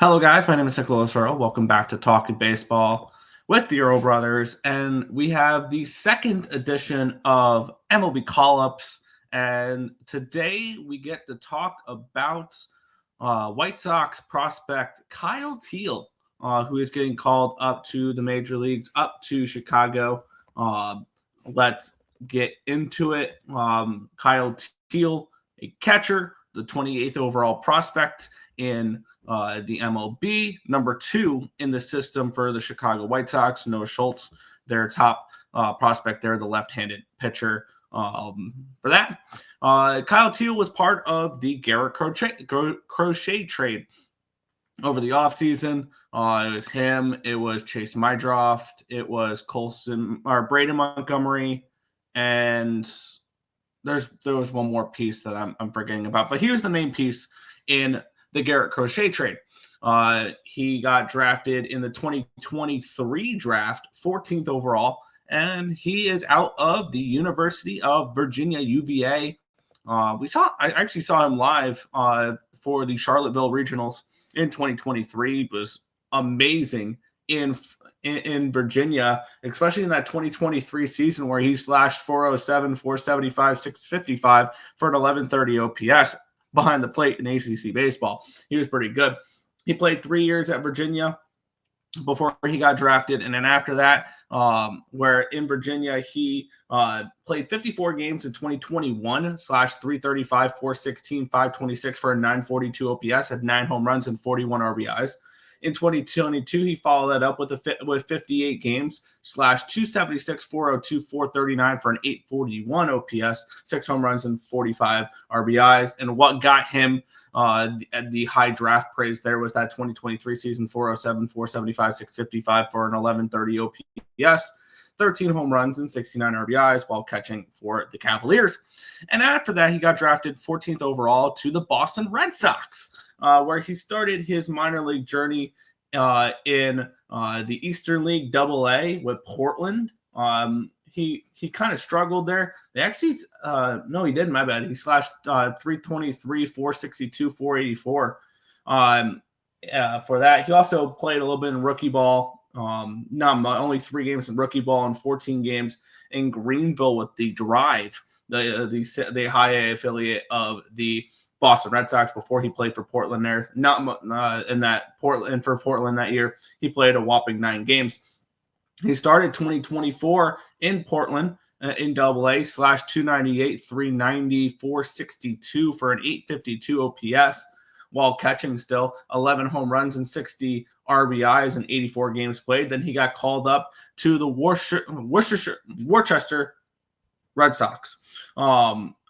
Hello, guys. My name is Nicholas Earle. Welcome back to Talking Baseball with the Earle brothers. And we have the second edition of MLB Call-Ups. And today we get to talk about White Sox prospect Kyle Teel, who is getting called up to the major leagues, up to Chicago. Let's get into it. Kyle Teel, a catcher, the 28th overall prospect in the MLB, number 2 in the system for the Chicago White Sox. Noah Schultz, their top prospect there, the left-handed pitcher. For that, Kyle Teel was part of the Garrett Crochet trade over the offseason. It was him, it was Chase Mydroft, it was Colson or Braden Montgomery, and there was one more piece that I'm forgetting about, but he was the main piece in the Garrett Crochet trade. He got drafted in the 2023 draft, 14th overall, and he is out of the University of Virginia, UVA. I actually saw him live for the Charlottesville Regionals in 2023. It was amazing in Virginia, especially in that 2023 season where he slashed 407, 475, 655 for an 1130 OPS behind the plate in ACC baseball. He was pretty good. He played 3 years at Virginia before he got drafted. And then after that, where in Virginia, he played 54 games in 2021, slashed 335, 416, 526 for a 942 OPS, had 9 home runs and 41 RBIs. In 2022, he followed that up with 58 games, slashed 276, 402, 439 for an 841 OPS, 6 home runs and 45 RBIs. And what got him the high draft praise there was that 2023 season, 407, 475, 655 for an 1130 OPS, 13 home runs and 69 RBIs while catching for the Cavaliers. And after that, he got drafted 14th overall to the Boston Red Sox, where he started his minor league journey in the Eastern League AA with Portland. He kind of struggled there. They actually, no, he didn't. My bad. He slashed 323, 462, 484 for that. He also played a little bit in rookie ball. Only 3 games in rookie ball and 14 games in Greenville with the Drive, the high A affiliate of the Boston Red Sox before he played for Portland there. For Portland that year, he played a whopping 9 games. He started 2024 in Portland in AA, slashed 298, 390, 462 for an 852 OPS while catching still, 11 home runs and 60 RBIs in 84 games played. Then he got called up to the Worcester Red Sox,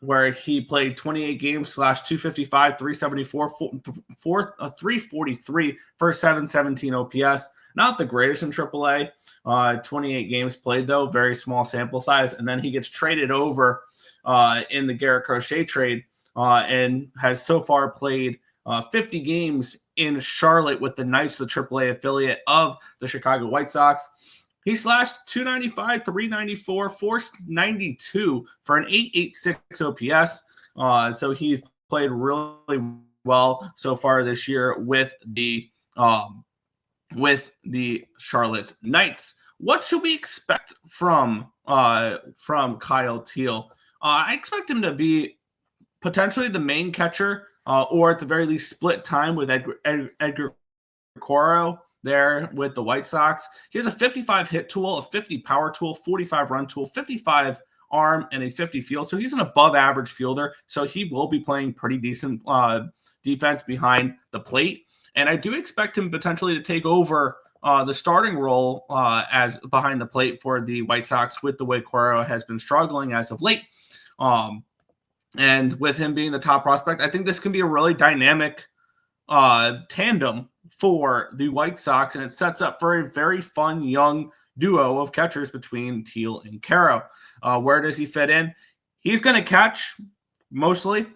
where he played 28 games, slashed 255, 374, 343 for 717 OPS. Not the greatest in AAA. 28 games played, though, very small sample size. And then he gets traded over in the Garrett Crochet trade and has so far played 50 games in Charlotte with the Knights, the AAA affiliate of the Chicago White Sox. He slashed 295, 394, 492 for an 886 OPS. So he played really well so far this year with the Charlotte Knights. What should we expect from Kyle Teel? I expect him to be potentially the main catcher, or at the very least split time with Edgar Quero there with the White Sox. He has a 55 hit tool, a 50 power tool, 45 run tool, 55 arm, and a 50 field. So he's an above average fielder. So he will be playing pretty decent defense behind the plate. And I do expect him potentially to take over the starting role as behind the plate for the White Sox with the way Quero has been struggling as of late. And with him being the top prospect, I think this can be a really dynamic tandem for the White Sox, and it sets up for a very fun young duo of catchers between Teel and Quero. Where does he fit in? He's going to catch mostly.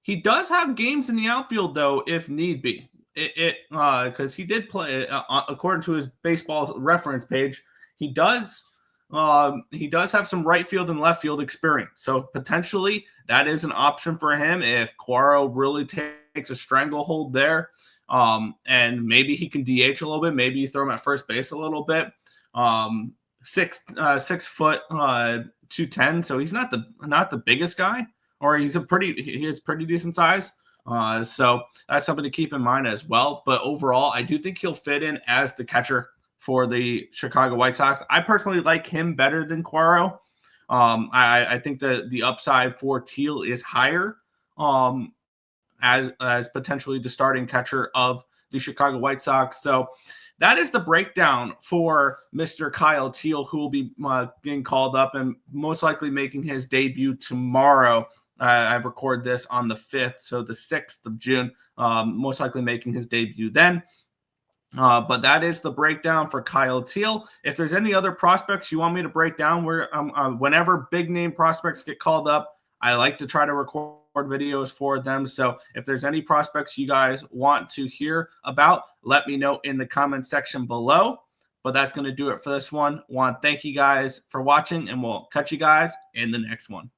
He does have games in the outfield, though, if need be. Because he did play, according to his baseball reference page, he does have some right field and left field experience. So potentially that is an option for him if Quero really takes a stranglehold there. And maybe he can DH a little bit. Maybe you throw him at first base a little bit. 6 foot 210. So he's not the biggest guy, or he is pretty decent size. So that's something to keep in mind as well. But overall, I do think he'll fit in as the catcher for the Chicago White Sox. I personally like him better than Quero. I think the upside for Teel is higher as potentially the starting catcher of the Chicago White Sox. So that is the breakdown for Mr. Kyle Teel, who will be getting called up and most likely making his debut tomorrow. I record this on the 5th, so the 6th of June, most likely making his debut then. But that is the breakdown for Kyle Teel. If there's any other prospects you want me to break down, whenever big name prospects get called up, I like to try to record videos for them. So if there's any prospects you guys want to hear about, let me know in the comment section below. But that's going to do it for this one. Want to thank you guys for watching, and we'll catch you guys in the next one.